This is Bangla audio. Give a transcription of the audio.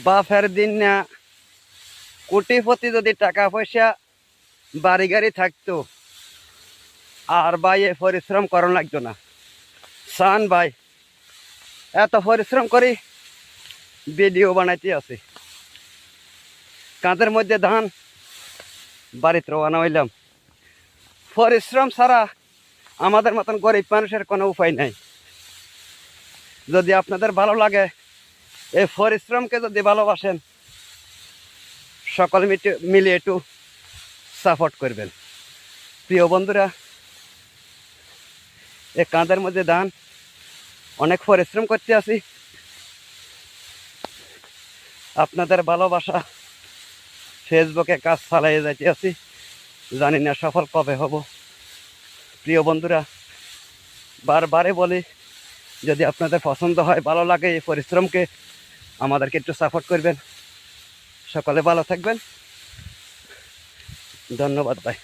বাপের দিন না কোটিপতি যদি টাকা পয়সা বাড়ি গাড়ি থাকতো আর ভাই এ পরিশ্রম করা লাগতো না। সান ভাই এত পরিশ্রম করি ভিডিও বানাইতে আছে, কাঁধের মধ্যে ধান বাড়িতে রওনা হইলাম। পরিশ্রম ছাড়া আমাদের মতন গরিব মানুষের কোনো উপায় নাই। যদি আপনাদের ভালো লাগে, এই পরিশ্রমকে যদি ভালোবাসেন, সকল মিলে একটু সাপোর্ট করবেন। প্রিয় বন্ধুরা, এই কাঁধের মধ্যে ধান অনেক পরিশ্রম করতে আছি, আপনাদের ভালোবাসা ফেসবুকে কাজ চালিয়ে যাইতে আছি, জানি না সফল কবে হব। প্রিয় বন্ধুরা, বারবারে বলি, যদি আপনাদের পছন্দ হয়, ভালো লাগে এই পরিশ্রমকে, আমাদেরকে একটু সাপোর্ট করবেন। সকলে ভালো থাকবেন, ধন্যবাদ ভাই।